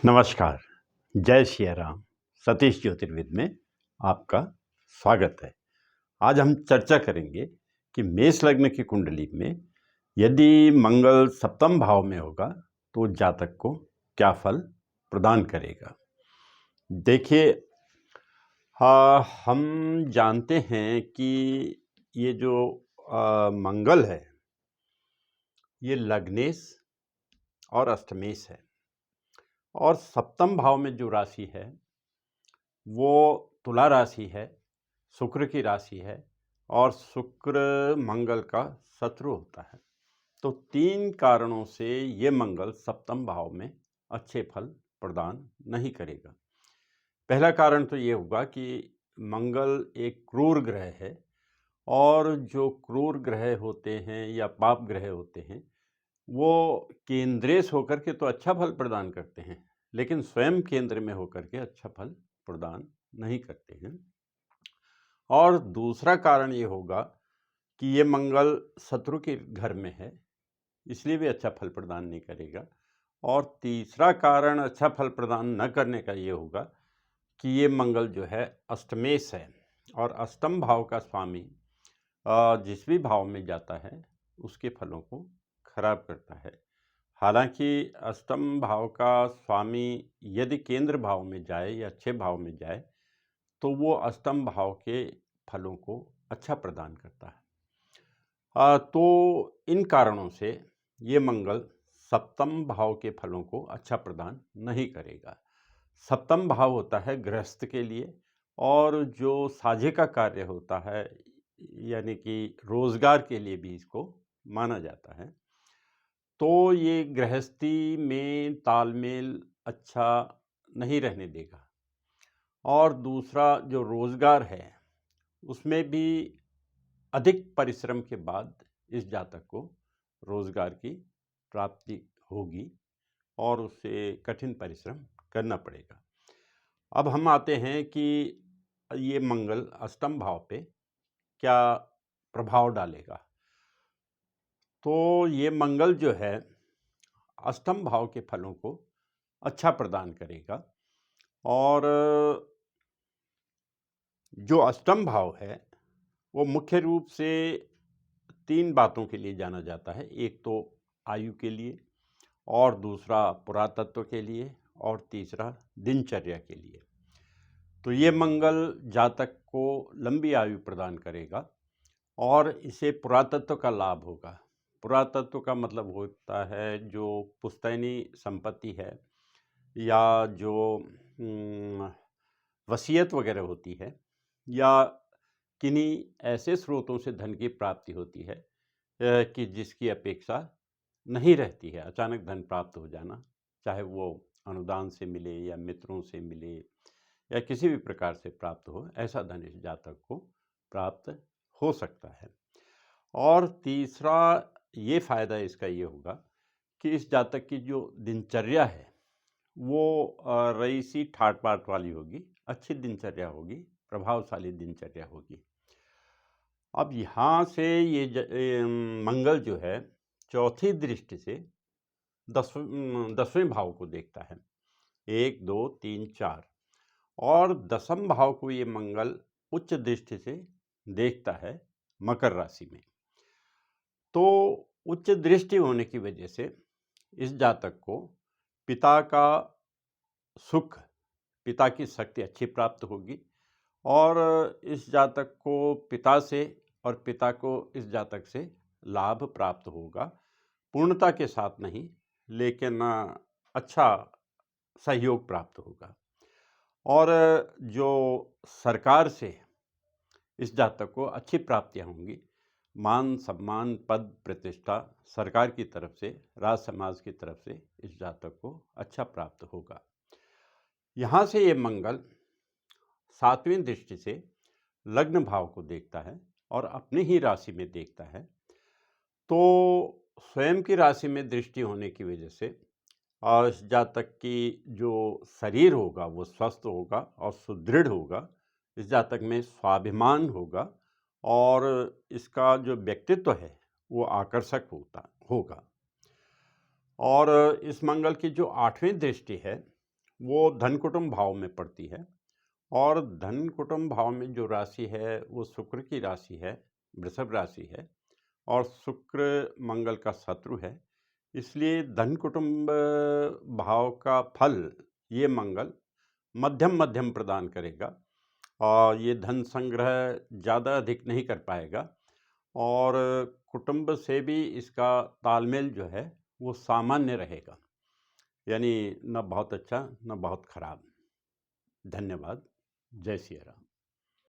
नमस्कार, जय सिया राम। सतीश ज्योतिर्विद में आपका स्वागत है। आज हम चर्चा करेंगे कि मेष लग्न की कुंडली में यदि मंगल सप्तम भाव में होगा तो जातक को क्या फल प्रदान करेगा। देखिए, हम जानते हैं कि ये जो मंगल है ये लग्नेश और अष्टमेश है, और सप्तम भाव में जो राशि है वो तुला राशि है, शुक्र की राशि है, और शुक्र मंगल का शत्रु होता है। तो तीन कारणों से ये मंगल सप्तम भाव में अच्छे फल प्रदान नहीं करेगा। पहला कारण तो ये होगा कि मंगल एक क्रूर ग्रह है, और जो क्रूर ग्रह होते हैं या पाप ग्रह होते हैं वो केंद्रेश होकर के तो अच्छा फल प्रदान करते हैं, लेकिन स्वयं केंद्र में होकर के अच्छा फल प्रदान नहीं करते हैं। और दूसरा कारण ये होगा कि ये मंगल शत्रु के घर में है, इसलिए भी अच्छा फल प्रदान नहीं करेगा। और तीसरा कारण अच्छा फल प्रदान न करने का ये होगा कि ये मंगल जो है अष्टमेश है, और अष्टम भाव का स्वामी जिस भी भाव में जाता है उसके फलों को खराब करता है। हालांकि अष्टम भाव का स्वामी यदि केंद्र भाव में जाए या अच्छे भाव में जाए तो वो अष्टम भाव के फलों को अच्छा प्रदान करता है। तो इन कारणों से ये मंगल सप्तम भाव के फलों को अच्छा प्रदान नहीं करेगा। सप्तम भाव होता है गृहस्थ के लिए, और जो साझे का कार्य होता है यानी कि रोजगार के लिए भी इसको माना जाता है। तो ये गृहस्थी में तालमेल अच्छा नहीं रहने देगा। और दूसरा जो रोजगार है उसमें भी अधिक परिश्रम के बाद इस जातक को रोजगार की प्राप्ति होगी, और उससे कठिन परिश्रम करना पड़ेगा। अब हम आते हैं कि ये मंगल अष्टम भाव पे क्या प्रभाव डालेगा। तो ये मंगल जो है अष्टम भाव के फलों को अच्छा प्रदान करेगा, और जो अष्टम भाव है वो मुख्य रूप से तीन बातों के लिए जाना जाता है। एक तो आयु के लिए, और दूसरा पुरातत्व के लिए, और तीसरा दिनचर्या के लिए। तो ये मंगल जातक को लंबी आयु प्रदान करेगा, और इसे पुरातत्व का लाभ होगा। पुरातत्व का मतलब होता है जो पुश्तैनी संपत्ति है, या जो वसीयत वगैरह होती है, या किन्हीं ऐसे स्रोतों से धन की प्राप्ति होती है कि जिसकी अपेक्षा नहीं रहती है। अचानक धन प्राप्त हो जाना, चाहे वो अनुदान से मिले या मित्रों से मिले या किसी भी प्रकार से प्राप्त हो, ऐसा धन इस जातक को प्राप्त हो सकता है। और तीसरा ये फायदा इसका ये होगा कि इस जातक की जो दिनचर्या है वो रईसी ठाट बाट वाली होगी, अच्छी दिनचर्या होगी, प्रभावशाली दिनचर्या होगी। अब यहाँ से ये मंगल जो है चौथी दृष्टि से दसवें भाव को देखता है, 1 2 3 4, और दसम भाव को ये मंगल उच्च दृष्टि से देखता है मकर राशि में। तो उच्च दृष्टि होने की वजह से इस जातक को पिता का सुख, पिता की शक्ति अच्छी प्राप्त होगी, और इस जातक को पिता से और पिता को इस जातक से लाभ प्राप्त होगा। पूर्णता के साथ नहीं, लेकिन अच्छा सहयोग प्राप्त होगा। और जो सरकार से इस जातक को अच्छी प्राप्तियां होंगी, मान सम्मान पद प्रतिष्ठा सरकार की तरफ से, राज समाज की तरफ से इस जातक को अच्छा प्राप्त होगा। यहाँ से ये मंगल सातवीं दृष्टि से लग्न भाव को देखता है और अपनी ही राशि में देखता है। तो स्वयं की राशि में दृष्टि होने की वजह से इस जातक की जो शरीर होगा वो स्वस्थ होगा और सुदृढ़ होगा। इस जातक में स्वाभिमान होगा, और इसका जो व्यक्तित्व है वो आकर्षक होगा। और इस मंगल की जो आठवीं दृष्टि है वो धन कुटुंब भाव में पड़ती है और धन कुटुंब भाव में जो राशि है वो शुक्र की राशि है, वृषभ राशि है और शुक्र मंगल का शत्रु है। इसलिए धन कुटुंब भाव का फल ये मंगल मध्यम मध्यम प्रदान करेगा और ये धन संग्रह ज़्यादा अधिक नहीं कर पाएगा और कुटुंब से भी इसका तालमेल जो है वो सामान्य रहेगा, यानी न बहुत अच्छा न बहुत खराब। धन्यवाद। जय सिया राम।